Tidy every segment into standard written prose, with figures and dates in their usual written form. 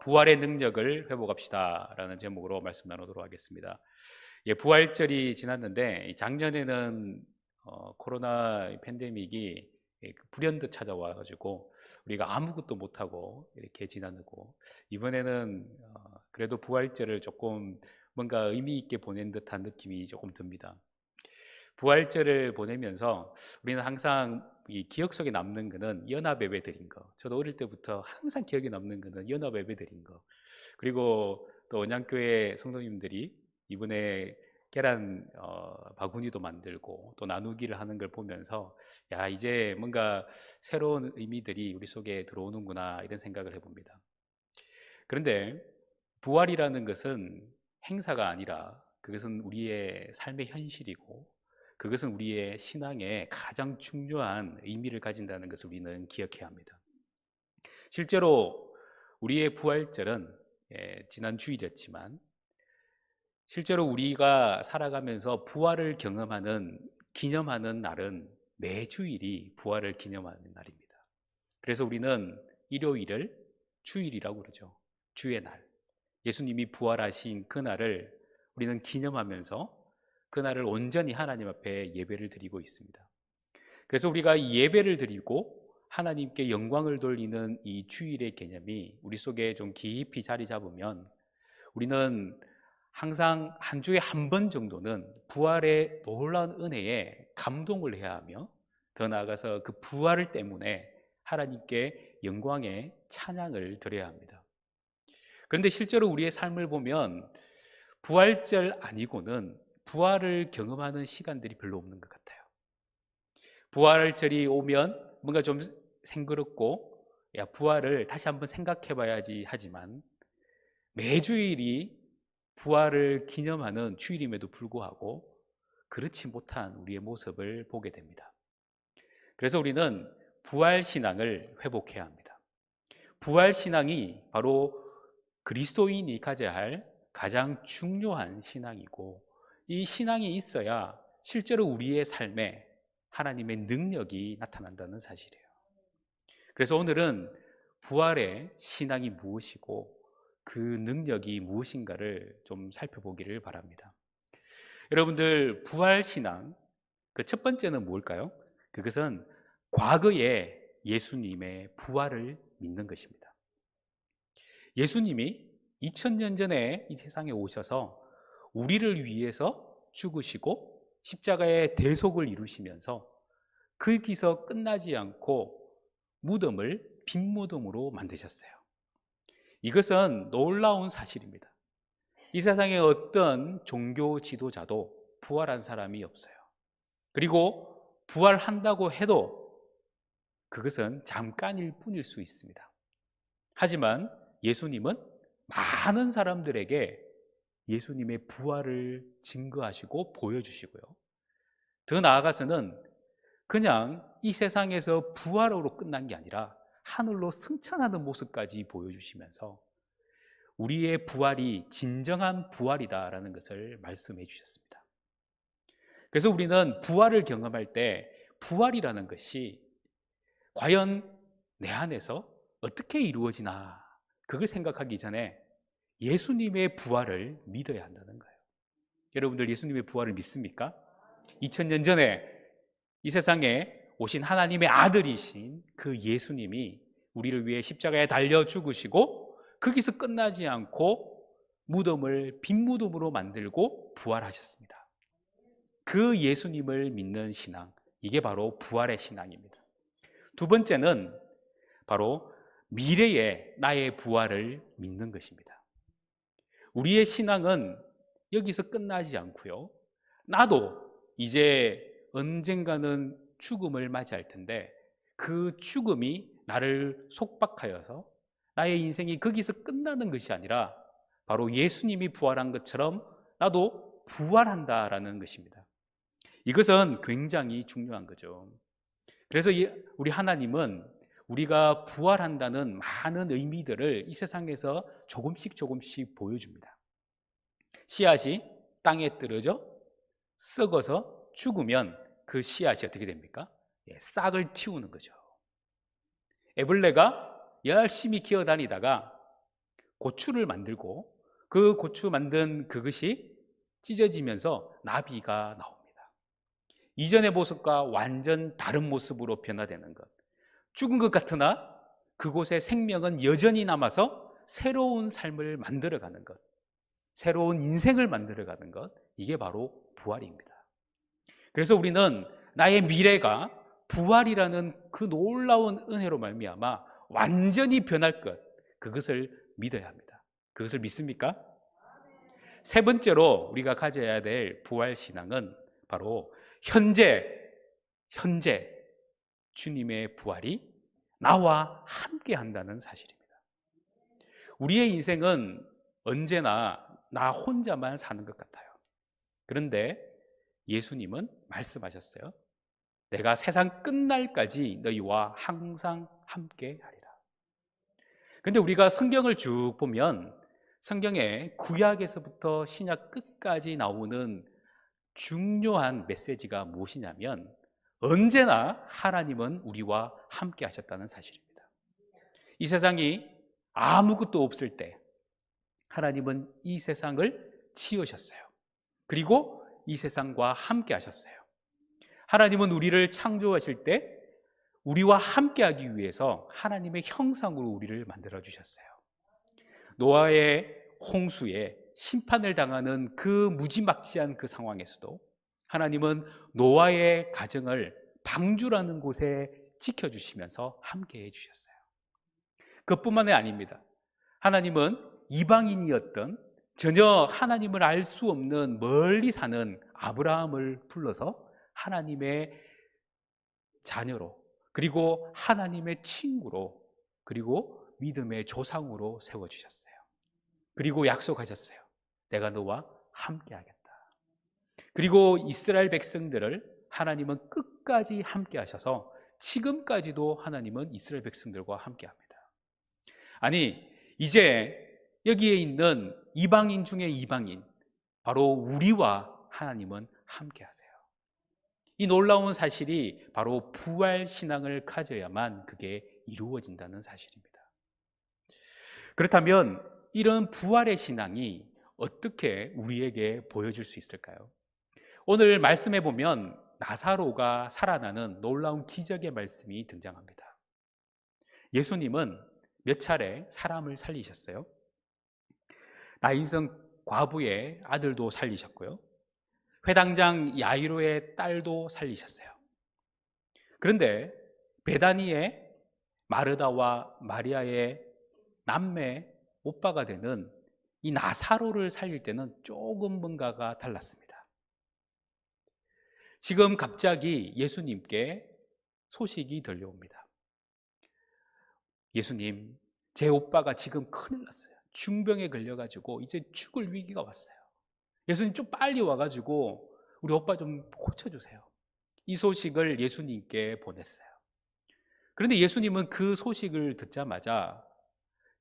부활의 능력을 회복합시다라는 제목으로 말씀 나누도록 하겠습니다. 부활절이 지났는데 작년에는 코로나 팬데믹이 불현듯 찾아와가지고 우리가 아무것도 못하고 이렇게 지나고, 이번에는 그래도 부활절을 조금 뭔가 의미 있게 보낸 듯한 느낌이 조금 듭니다. 부활절을 보내면서 우리는 항상 이 기억 속에 남는 거는 연합 예배 드린 거. 저도 어릴 때부터 항상 기억에 남는 거는 연합 예배 드린 거. 그리고 또 언양교회 성도님들이 이번에 계란 바구니도 만들고 또 나누기를 하는 걸 보면서, 야, 이제 뭔가 새로운 의미들이 우리 속에 들어오는구나, 이런 생각을 해봅니다. 그런데 부활이라는 것은 행사가 아니라 그것은 우리의 삶의 현실이고, 그것은 우리의 신앙에 가장 중요한 의미를 가진다는 것을 우리는 기억해야 합니다. 실제로 우리의 부활절은 지난 주일이었지만, 실제로 우리가 살아가면서 부활을 경험하는, 기념하는 날은 매주일이 부활을 기념하는 날입니다. 그래서 우리는 일요일을 주일이라고 그러죠. 주의 날, 예수님이 부활하신 그날을 우리는 기념하면서 그날을 온전히 하나님 앞에 예배를 드리고 있습니다. 그래서 우리가 이 예배를 드리고 하나님께 영광을 돌리는 이 주일의 개념이 우리 속에 좀 깊이 자리 잡으면, 우리는 항상 한 주에 한 번 정도는 부활의 놀라운 은혜에 감동을 해야 하며, 더 나아가서 그 부활을 때문에 하나님께 영광의 찬양을 드려야 합니다. 그런데 실제로 우리의 삶을 보면 부활절 아니고는 부활을 경험하는 시간들이 별로 없는 것 같아요. 부활절이 오면 뭔가 좀 생그럽고, 야, 부활을 다시 한번 생각해 봐야지 하지만, 매주일이 부활을 기념하는 주일임에도 불구하고 그렇지 못한 우리의 모습을 보게 됩니다. 그래서 우리는 부활 신앙을 회복해야 합니다. 부활 신앙이 바로 그리스도인이 가져야 할 가장 중요한 신앙이고, 이 신앙이 있어야 실제로 우리의 삶에 하나님의 능력이 나타난다는 사실이에요. 그래서 오늘은 부활의 신앙이 무엇이고 그 능력이 무엇인가를 좀 살펴보기를 바랍니다. 여러분들, 부활 신앙, 그 첫 번째는 뭘까요? 그것은 과거에 예수님의 부활을 믿는 것입니다. 예수님이 2000년 전에 이 세상에 오셔서 우리를 위해서 죽으시고 십자가의 대속을 이루시면서 거기서 끝나지 않고 무덤을 빈 무덤으로 만드셨어요. 이것은 놀라운 사실입니다. 이 세상에 어떤 종교 지도자도 부활한 사람이 없어요. 그리고 부활한다고 해도 그것은 잠깐일 뿐일 수 있습니다. 하지만 예수님은 많은 사람들에게 예수님의 부활을 증거하시고 보여주시고요, 더 나아가서는 그냥 이 세상에서 부활으로 끝난 게 아니라 하늘로 승천하는 모습까지 보여주시면서 우리의 부활이 진정한 부활이다라는 것을 말씀해 주셨습니다. 그래서 우리는 부활을 경험할 때 부활이라는 것이 과연 내 안에서 어떻게 이루어지나, 그걸 생각하기 전에 예수님의 부활을 믿어야 한다는 거예요. 여러분들, 예수님의 부활을 믿습니까? 2000년 전에 이 세상에 오신 하나님의 아들이신 그 예수님이 우리를 위해 십자가에 달려 죽으시고 거기서 끝나지 않고 무덤을 빈 무덤으로 만들고 부활하셨습니다. 그 예수님을 믿는 신앙, 이게 바로 부활의 신앙입니다. 두 번째는 바로 미래의 나의 부활을 믿는 것입니다. 우리의 신앙은 여기서 끝나지 않고요, 나도 이제 언젠가는 죽음을 맞이할 텐데 그 죽음이 나를 속박하여서 나의 인생이 거기서 끝나는 것이 아니라 바로 예수님이 부활한 것처럼 나도 부활한다라는 것입니다. 이것은 굉장히 중요한 거죠. 그래서 우리 하나님은 우리가 부활한다는 많은 의미들을 이 세상에서 조금씩 조금씩 보여줍니다. 씨앗이 땅에 떨어져 썩어서 죽으면 그 씨앗이 어떻게 됩니까? 싹을 틔우는 거죠. 애벌레가 열심히 기어다니다가 고추를 만들고 그 고추 만든 그것이 찢어지면서 나비가 나옵니다. 이전의 모습과 완전 다른 모습으로 변화되는 것. 죽은 것 같으나 그곳에 생명은 여전히 남아서 새로운 삶을 만들어가는 것, 새로운 인생을 만들어가는 것, 이게 바로 부활입니다. 그래서 우리는 나의 미래가 부활이라는 그 놀라운 은혜로 말미암아 완전히 변할 것, 그것을 믿어야 합니다. 그것을 믿습니까? 세 번째로 우리가 가져야 될 부활 신앙은 바로 현재 주님의 부활이 나와 함께 한다는 사실입니다. 우리의 인생은 언제나 나 혼자만 사는 것 같아요. 그런데 예수님은 말씀하셨어요. 내가 세상 끝날까지 너희와 항상 함께 하리라. 근데 우리가 성경을 쭉 보면 성경에 구약에서부터 신약 끝까지 나오는 중요한 메시지가 무엇이냐면 언제나 하나님은 우리와 함께 하셨다는 사실입니다. 이 세상이 아무것도 없을 때 하나님은 이 세상을 지으셨어요. 그리고 이 세상과 함께 하셨어요. 하나님은 우리를 창조하실 때 우리와 함께 하기 위해서 하나님의 형상으로 우리를 만들어 주셨어요. 노아의 홍수에 심판을 당하는 그 무지막지한 그 상황에서도 하나님은 노아의 가정을 방주라는 곳에 지켜주시면서 함께 해주셨어요. 그것뿐만이 아닙니다. 하나님은 이방인이었던 전혀 하나님을 알 수 없는 멀리 사는 아브라함을 불러서 하나님의 자녀로, 그리고 하나님의 친구로, 그리고 믿음의 조상으로 세워주셨어요. 그리고 약속하셨어요. 내가 너와 함께 하겠다. 그리고 이스라엘 백성들을 하나님은 끝까지 함께 하셔서 지금까지도 하나님은 이스라엘 백성들과 함께 합니다. 아니, 이제 여기에 있는 이방인 중에 이방인, 바로 우리와 하나님은 함께 하세요. 이 놀라운 사실이 바로 부활 신앙을 가져야만 그게 이루어진다는 사실입니다. 그렇다면 이런 부활의 신앙이 어떻게 우리에게 보여줄 수 있을까요? 오늘 말씀해 보면 나사로가 살아나는 놀라운 기적의 말씀이 등장합니다. 예수님은 몇 차례 사람을 살리셨어요. 나인성 과부의 아들도 살리셨고요. 회당장 야이로의 딸도 살리셨어요. 그런데 베다니의 마르다와 마리아의 남매 오빠가 되는 이 나사로를 살릴 때는 조금 뭔가가 달랐습니다. 지금 갑자기 예수님께 소식이 들려옵니다. 예수님, 제 오빠가 지금 큰일 났어요. 중병에 걸려가지고 이제 죽을 위기가 왔어요. 예수님 좀 빨리 와가지고 우리 오빠 좀 고쳐주세요. 이 소식을 예수님께 보냈어요. 그런데 예수님은 그 소식을 듣자마자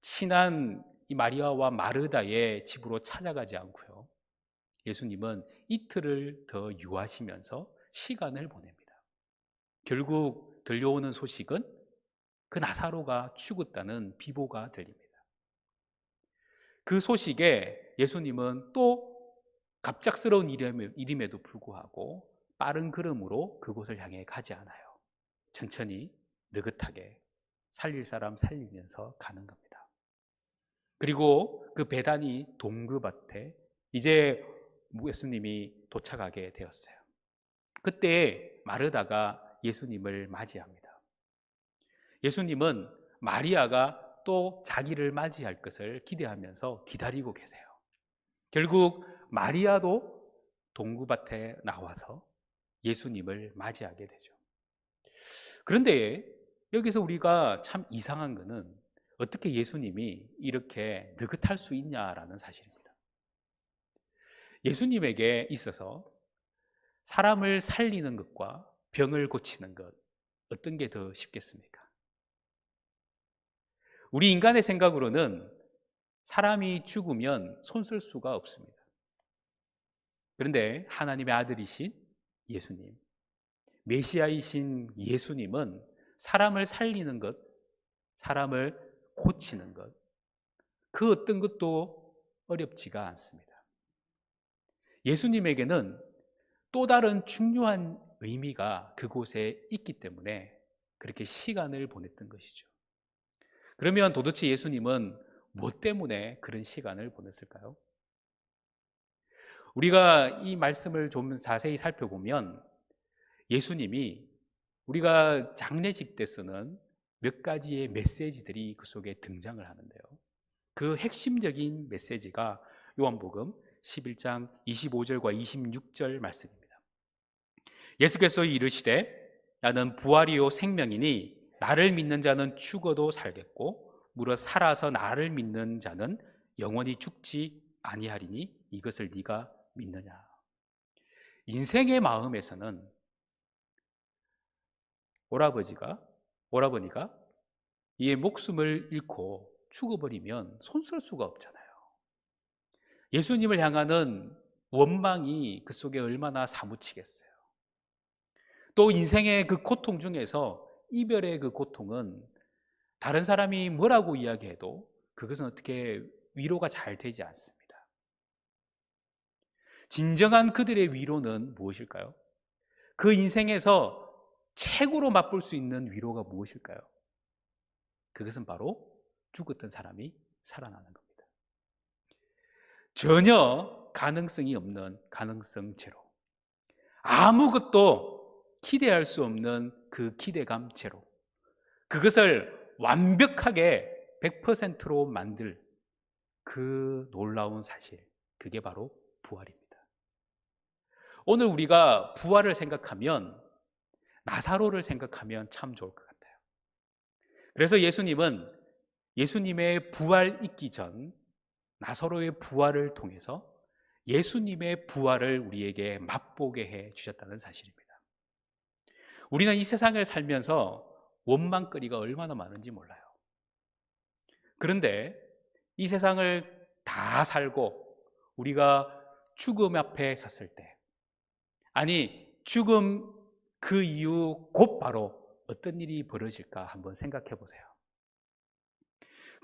친한 이 마리아와 마르다의 집으로 찾아가지 않고요. 예수님은 이틀을 더 유하시면서 시간을 보냅니다. 결국 들려오는 소식은 그 나사로가 죽었다는 비보가 들립니다. 그 소식에 예수님은 또 갑작스러운 일임에도 불구하고 빠른 걸음으로 그곳을 향해 가지 않아요. 천천히 느긋하게 살릴 사람 살리면서 가는 겁니다. 그리고 그 베다니 동그밭에 이제 예수님이 도착하게 되었어요. 그때 마르다가 예수님을 맞이합니다. 예수님은 마리아가 또 자기를 맞이할 것을 기대하면서 기다리고 계세요. 결국 마리아도 동구밭에 나와서 예수님을 맞이하게 되죠. 그런데 여기서 우리가 참 이상한 것은 어떻게 예수님이 이렇게 느긋할 수 있냐라는 사실입니다. 예수님에게 있어서 사람을 살리는 것과 병을 고치는 것, 어떤 게 더 쉽겠습니까? 우리 인간의 생각으로는 사람이 죽으면 손 쓸 수가 없습니다. 그런데 하나님의 아들이신 예수님, 메시아이신 예수님은 사람을 살리는 것, 사람을 고치는 것, 그 어떤 것도 어렵지가 않습니다. 예수님에게는 또 다른 중요한 의미가 그곳에 있기 때문에 그렇게 시간을 보냈던 것이죠. 그러면 도대체 예수님은 무엇 때문에 그런 시간을 보냈을까요? 우리가 이 말씀을 좀 자세히 살펴보면 예수님이 우리가 장례식 때 쓰는 몇 가지의 메시지들이 그 속에 등장을 하는데요. 그 핵심적인 메시지가 요한복음 11장 25절과 26절 말씀입니다. 예수께서 이르시되 나는 부활이요 생명이니 나를 믿는 자는 죽어도 살겠고 무릇 살아서 나를 믿는 자는 영원히 죽지 아니하리니 이것을 네가 믿느냐. 인생의 마음에서는 오라버니가 이의 목숨을 잃고 죽어버리면 손쓸 수가 없잖아요. 예수님을 향하는 원망이 그 속에 얼마나 사무치겠어요. 또 인생의 그 고통 중에서 이별의 그 고통은 다른 사람이 뭐라고 이야기해도 그것은 어떻게 위로가 잘 되지 않습니다. 진정한 그들의 위로는 무엇일까요? 그 인생에서 최고로 맛볼 수 있는 위로가 무엇일까요? 그것은 바로 죽었던 사람이 살아나는 겁니다. 전혀 가능성이 없는 가능성 제로. 아무것도 기대할 수 없는 그 기대감 제로. 그것을 완벽하게 100%로 만들 그 놀라운 사실. 그게 바로 부활입니다. 오늘 우리가 부활을 생각하면 나사로를 생각하면 참 좋을 것 같아요. 그래서 예수님은 예수님의 부활 있기 전 나사로의 부활을 통해서 예수님의 부활을 우리에게 맛보게 해 주셨다는 사실입니다. 우리는 이 세상을 살면서 원망거리가 얼마나 많은지 몰라요. 그런데 이 세상을 다 살고 우리가 죽음 앞에 섰을 때, 아니 죽음 그 이후 곧바로 어떤 일이 벌어질까 한번 생각해 보세요.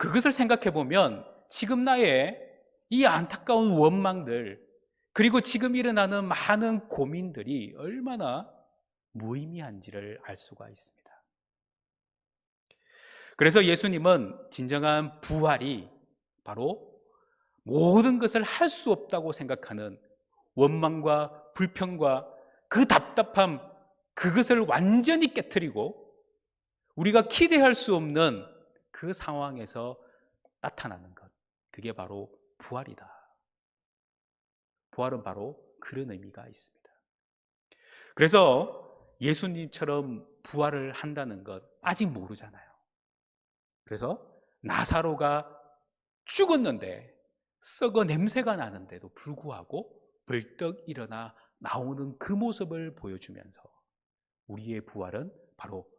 그것을 생각해 보면 지금 나의 이 안타까운 원망들, 그리고 지금 일어나는 많은 고민들이 얼마나 무의미한지를 알 수가 있습니다. 그래서 예수님은 진정한 부활이 바로 모든 것을 할 수 없다고 생각하는 원망과 불평과 그 답답함, 그것을 완전히 깨트리고 우리가 기대할 수 없는 그 상황에서 나타나는 것, 그게 바로 부활이다. 부활은 바로 그런 의미가 있습니다. 그래서 예수님처럼 부활을 한다는 것 아직 모르잖아요. 그래서 나사로가 죽었는데 썩어 냄새가 나는데도 불구하고 벌떡 일어나 나오는 그 모습을 보여주면서 우리의 부활은 바로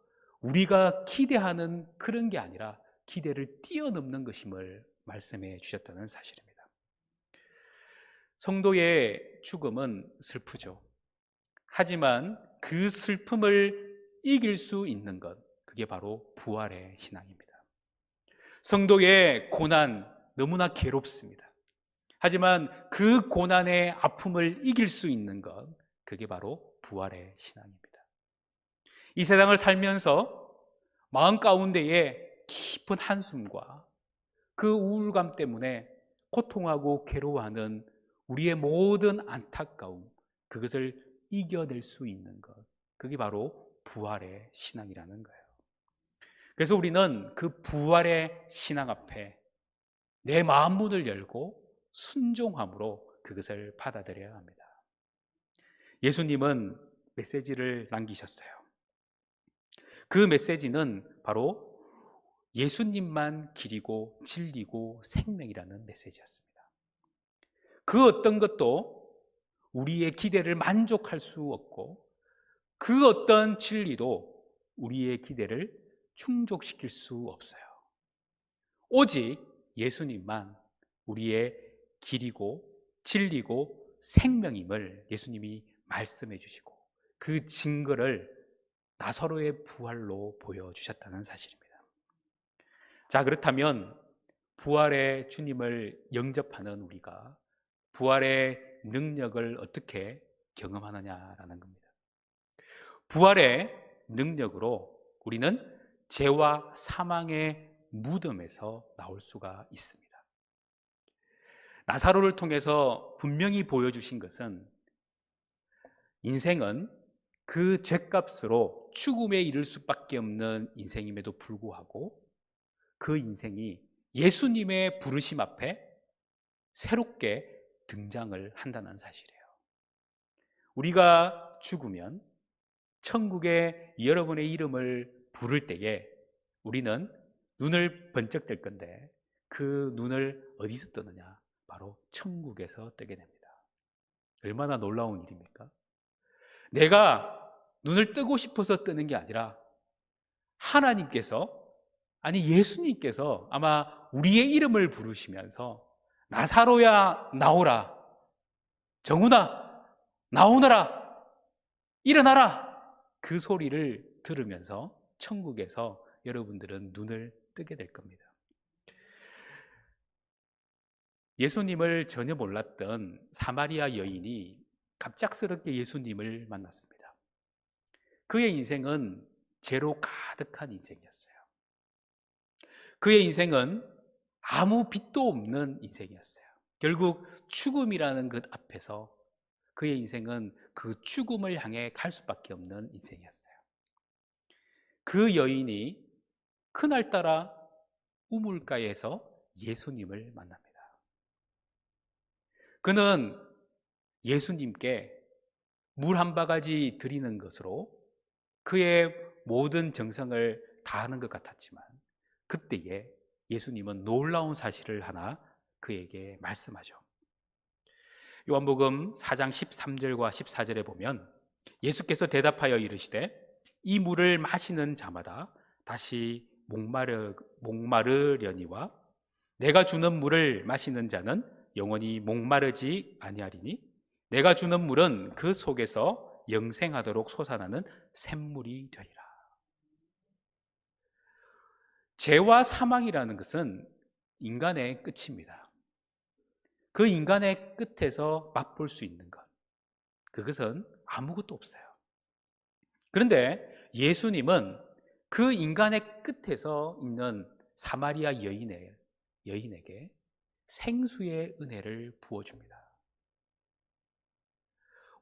우리가 기대하는 그런 게 아니라 기대를 뛰어넘는 것임을 말씀해 주셨다는 사실입니다. 성도의 죽음은 슬프죠. 하지만 그 슬픔을 이길 수 있는 것, 그게 바로 부활의 신앙입니다. 성도의 고난 너무나 괴롭습니다. 하지만 그 고난의 아픔을 이길 수 있는 것, 그게 바로 부활의 신앙입니다. 이 세상을 살면서 마음 가운데에 깊은 한숨과 그 우울감 때문에 고통하고 괴로워하는 우리의 모든 안타까움, 그것을 이겨낼 수 있는 것, 그게 바로 부활의 신앙이라는 거예요. 그래서 우리는 그 부활의 신앙 앞에 내 마음 문을 열고 순종함으로 그것을 받아들여야 합니다. 예수님은 메시지를 남기셨어요. 그 메시지는 바로 예수님만 길이고 진리고 생명이라는 메시지였습니다. 그 어떤 것도 우리의 기대를 만족할 수 없고 그 어떤 진리도 우리의 기대를 충족시킬 수 없어요. 오직 예수님만 우리의 길이고 진리고 생명임을 예수님이 말씀해 주시고 그 증거를 나사로의 부활로 보여주셨다는 사실입니다. 자, 그렇다면 부활의 주님을 영접하는 우리가 부활의 능력을 어떻게 경험하느냐라는 겁니다. 부활의 능력으로 우리는 죄와 사망의 무덤에서 나올 수가 있습니다. 나사로를 통해서 분명히 보여주신 것은 인생은 그 죄값으로 죽음에 이를 수밖에 없는 인생임에도 불구하고 그 인생이 예수님의 부르심 앞에 새롭게 등장을 한다는 사실이에요. 우리가 죽으면 천국에 여러분의 이름을 부를 때에 우리는 눈을 번쩍 뜰 건데 그 눈을 어디서 뜨느냐? 바로 천국에서 뜨게 됩니다. 얼마나 놀라운 일입니까? 내가 눈을 뜨고 싶어서 뜨는 게 아니라 하나님께서, 아니 예수님께서 아마 우리의 이름을 부르시면서 나사로야 나오라, 정훈아 나오너라, 일어나라, 그 소리를 들으면서 천국에서 여러분들은 눈을 뜨게 될 겁니다. 예수님을 전혀 몰랐던 사마리아 여인이 갑작스럽게 예수님을 만났습니다. 그의 인생은 죄로 가득한 인생이었어요. 그의 인생은 아무 빛도 없는 인생이었어요. 결국 죽음이라는 것 앞에서 그의 인생은 그 죽음을 향해 갈 수밖에 없는 인생이었어요. 그 여인이 그날따라 우물가에서 예수님을 만납니다. 그는 예수님께 물 한 바가지 드리는 것으로 그의 모든 정성을 다하는 것 같았지만 그때에 예수님은 놀라운 사실을 하나 그에게 말씀하죠. 요한복음 4장 13절과 14절에 보면 예수께서 대답하여 이르시되 이 물을 마시는 자마다 다시 목마르려니와 내가 주는 물을 마시는 자는 영원히 목마르지 아니하리니 내가 주는 물은 그 속에서 영생하도록 솟아나는 샘물이 되리라. 죄와 사망이라는 것은 인간의 끝입니다. 그 인간의 끝에서 맛볼 수 있는 것, 그것은 아무것도 없어요. 그런데 예수님은 그 인간의 끝에서 있는 사마리아 여인에게 생수의 은혜를 부어줍니다.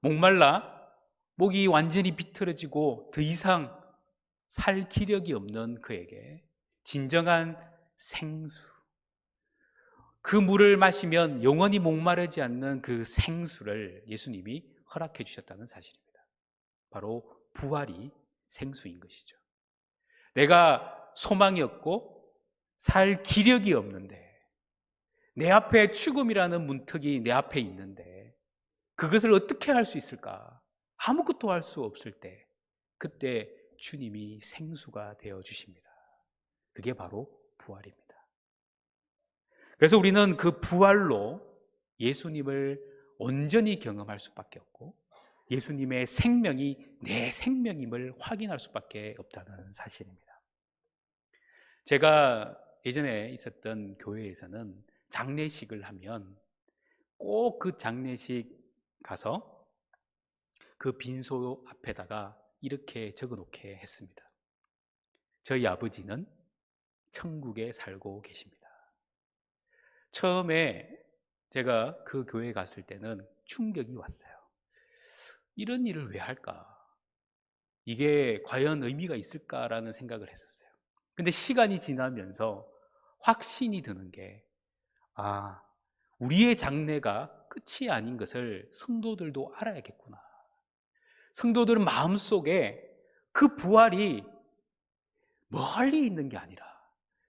목말라 목이 완전히 비틀어지고 더 이상 살 기력이 없는 그에게 진정한 생수, 그 물을 마시면 영원히 목마르지 않는 그 생수를 예수님이 허락해 주셨다는 사실입니다. 바로 부활이 생수인 것이죠. 내가 소망이 없고 살 기력이 없는데 내 앞에 죽음이라는 문턱이 내 앞에 있는데 그것을 어떻게 할 수 있을까? 아무것도 할 수 없을 때 그때 주님이 생수가 되어 주십니다. 그게 바로 부활입니다. 그래서 우리는 그 부활로 예수님을 온전히 경험할 수밖에 없고 예수님의 생명이 내 생명임을 확인할 수밖에 없다는 사실입니다. 제가 예전에 있었던 교회에서는 장례식을 하면 꼭 그 장례식 가서 그 빈소 앞에다가 이렇게 적어 놓게 했습니다. 저희 아버지는 천국에 살고 계십니다. 처음에 제가 그 교회에 갔을 때는 충격이 왔어요. 이런 일을 왜 할까? 이게 과연 의미가 있을까라는 생각을 했었어요. 근데 시간이 지나면서 확신이 드는 게, 우리의 장래가 끝이 아닌 것을 성도들도 알아야겠구나. 성도들은 마음속에 그 부활이 멀리 있는 게 아니라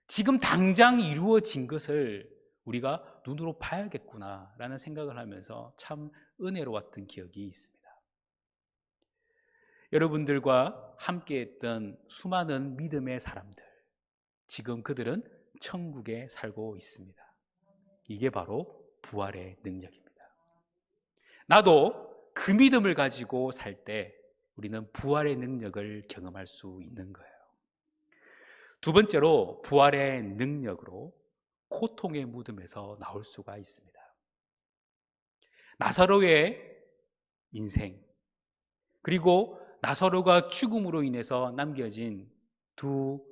지금 당장 이루어진 것을 우리가 눈으로 봐야겠구나라는 생각을 하면서 참 은혜로웠던 기억이 있습니다. 여러분들과 함께했던 수많은 믿음의 사람들, 지금 그들은 천국에 살고 있습니다. 이게 바로 부활의 능력입니다. 나도 그 믿음을 가지고 살 때 우리는 부활의 능력을 경험할 수 있는 거예요. 두 번째로 부활의 능력으로 고통의 무덤에서 나올 수가 있습니다. 나사로의 인생, 그리고 나사로가 죽음으로 인해서 남겨진 두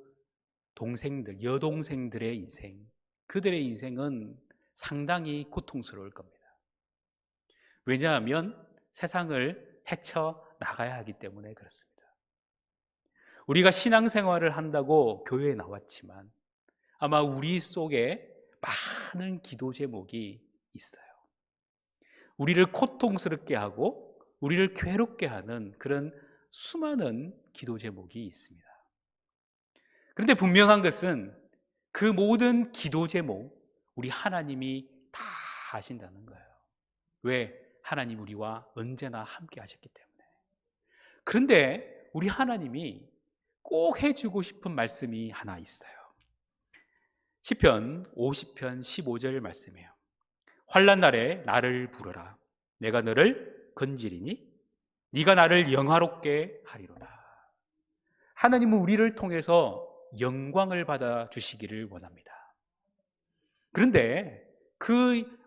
동생들, 여동생들의 인생, 그들의 인생은 상당히 고통스러울 겁니다. 왜냐하면 세상을 헤쳐나가야 하기 때문에 그렇습니다. 우리가 신앙생활을 한다고 교회에 나왔지만 아마 우리 속에 많은 기도 제목이 있어요. 우리를 고통스럽게 하고 우리를 괴롭게 하는 그런 수많은 기도 제목이 있습니다. 그런데 분명한 것은 그 모든 기도 제목 우리 하나님이 다 아신다는 거예요. 왜? 하나님 우리와 언제나 함께 하셨기 때문에. 그런데 우리 하나님이 꼭 해주고 싶은 말씀이 하나 있어요. 시편 50편 15절 말씀이에요. 환난 날에 나를 부르라. 내가 너를 건지리니 네가 나를 영화롭게 하리로다. 하나님은 우리를 통해서 영광을 받아 주시기를 원합니다. 그런데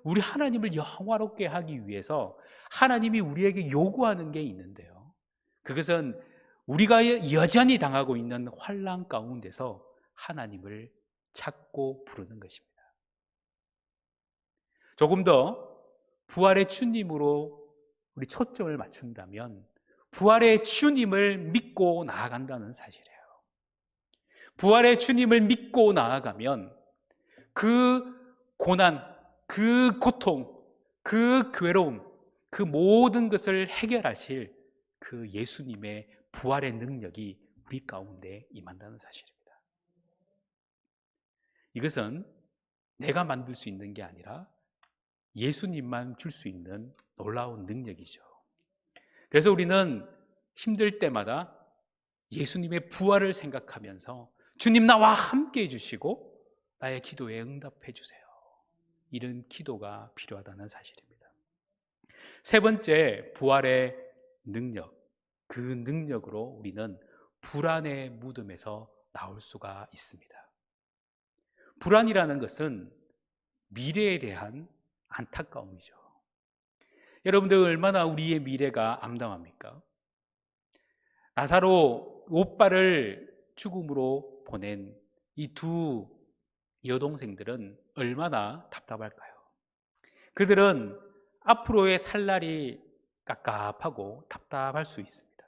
우리 하나님을 영화롭게 하기 위해서 하나님이 우리에게 요구하는 게 있는데요. 그것은 우리가 여전히 당하고 있는 환난 가운데서 하나님을 찾고 부르는 것입니다. 조금 더 부활의 주님으로 우리 초점을 맞춘다면 부활의 주님을 믿고 나아간다는 사실이에요. 부활의 주님을 믿고 나아가면 그 고난, 그 고통, 그 괴로움, 그 모든 것을 해결하실 그 예수님의 부활의 능력이 우리 가운데 임한다는 사실입니다. 이것은 내가 만들 수 있는 게 아니라 예수님만 줄 수 있는 놀라운 능력이죠. 그래서 우리는 힘들 때마다 예수님의 부활을 생각하면서 주님 나와 함께 해주시고 나의 기도에 응답해 주세요. 이런 기도가 필요하다는 사실입니다. 세 번째, 부활의 능력. 그 능력으로 우리는 불안의 무덤에서 나올 수가 있습니다. 불안이라는 것은 미래에 대한 안타까움이죠. 여러분들 얼마나 우리의 미래가 암담합니까? 나사로 오빠를 죽음으로 보낸 이 두 여동생들은 얼마나 답답할까요? 그들은 앞으로의 살 날이 깝깝하고 답답할 수 있습니다.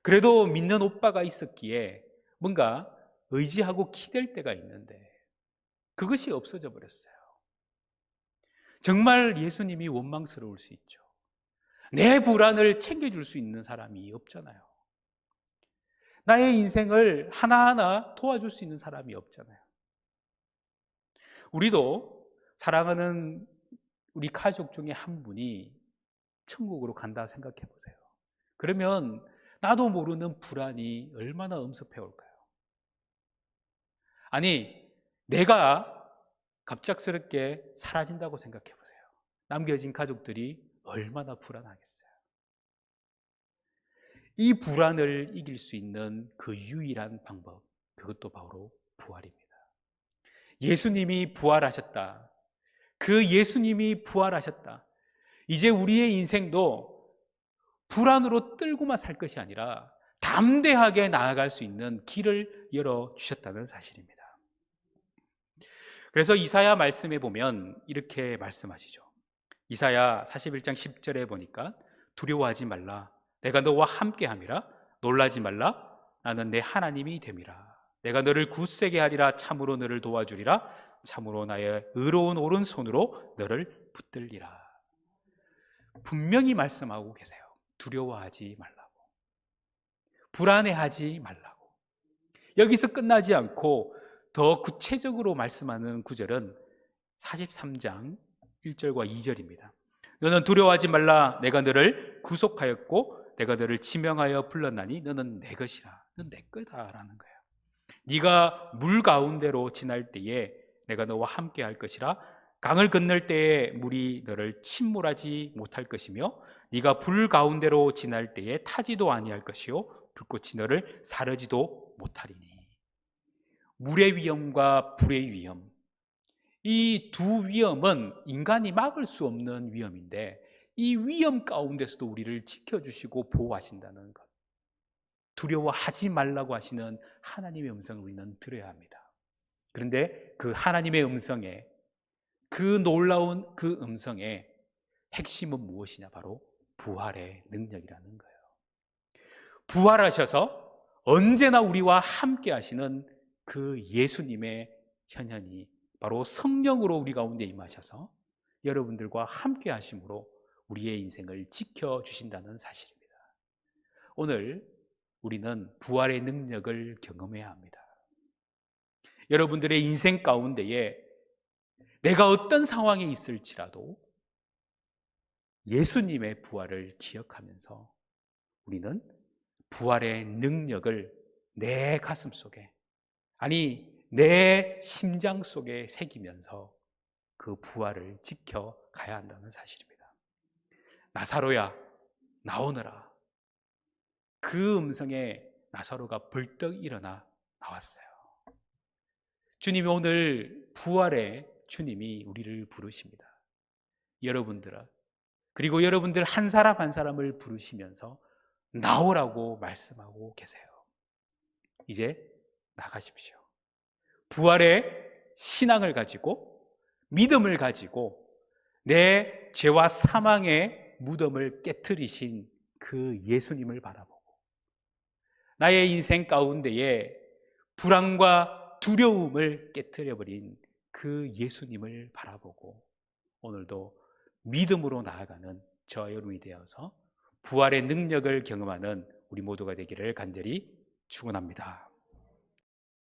그래도 믿는 오빠가 있었기에 뭔가 의지하고 기댈 때가 있는데 그것이 없어져 버렸어요. 정말 예수님이 원망스러울 수 있죠. 내 불안을 챙겨줄 수 있는 사람이 없잖아요. 나의 인생을 하나하나 도와줄 수 있는 사람이 없잖아요. 우리도 사랑하는 우리 가족 중에 한 분이 천국으로 간다 생각해 보세요. 그러면 나도 모르는 불안이 얼마나 엄습해 올까요? 아니, 내가 갑작스럽게 사라진다고 생각해 보세요. 남겨진 가족들이 얼마나 불안하겠어요. 이 불안을 이길 수 있는 그 유일한 방법, 그것도 바로 부활입니다. 예수님이 부활하셨다. 그 예수님이 부활하셨다. 이제 우리의 인생도 불안으로 떨고만 살 것이 아니라 담대하게 나아갈 수 있는 길을 열어주셨다는 사실입니다. 그래서 이사야 말씀에 보면 이렇게 말씀하시죠. 이사야 41장 10절에 보니까 두려워하지 말라. 내가 너와 함께함이라. 놀라지 말라. 나는 내 하나님이 됨이라. 내가 너를 굳세게 하리라. 참으로 너를 도와주리라. 참으로 나의 의로운 오른손으로 너를 붙들리라. 분명히 말씀하고 계세요. 두려워하지 말라고. 불안해하지 말라고. 여기서 끝나지 않고 더 구체적으로 말씀하는 구절은 43장 1절과 2절입니다. 너는 두려워하지 말라. 내가 너를 구속하였고 내가 너를 지명하여 불렀나니 너는 내 것이라. 넌 내 거다라는 거예요. 네가 물 가운데로 지날 때에 내가 너와 함께 할 것이라. 강을 건널 때에 물이 너를 침몰하지 못할 것이며 네가 불 가운데로 지날 때에 타지도 아니할 것이요 불꽃이 너를 사르지도 못하리니. 물의 위험과 불의 위험, 이 두 위험은 인간이 막을 수 없는 위험인데 이 위험 가운데서도 우리를 지켜주시고 보호하신다는 것. 두려워하지 말라고 하시는 하나님의 음성을 우리는 들어야 합니다. 그런데 그 하나님의 음성에, 그 놀라운 그 음성의 핵심은 무엇이냐? 바로 부활의 능력이라는 거예요. 부활하셔서 언제나 우리와 함께 하시는 그 예수님의 현현이 바로 성령으로 우리 가운데 임하셔서 여러분들과 함께 하심으로 우리의 인생을 지켜주신다는 사실입니다. 오늘 우리는 부활의 능력을 경험해야 합니다. 여러분들의 인생 가운데에 내가 어떤 상황에 있을지라도 예수님의 부활을 기억하면서 우리는 부활의 능력을 내 가슴 속에, 아니 내 심장 속에 새기면서 그 부활을 지켜가야 한다는 사실입니다. 나사로야 나오너라. 그 음성에 나사로가 벌떡 일어나 나왔어요. 주님이 오늘 부활의 주님이 우리를 부르십니다. 여러분들아, 그리고 여러분들 한 사람 한 사람을 부르시면서 나오라고 말씀하고 계세요. 이제 나가십시오. 부활의 신앙을 가지고, 믿음을 가지고 내 죄와 사망의 무덤을 깨트리신 그 예수님을 바라보고, 나의 인생 가운데에 불안과 두려움을 깨트려버린 그 예수님을 바라보고 오늘도 믿음으로 나아가는 저와 여러분이 되어서 부활의 능력을 경험하는 우리 모두가 되기를 간절히 축원합니다.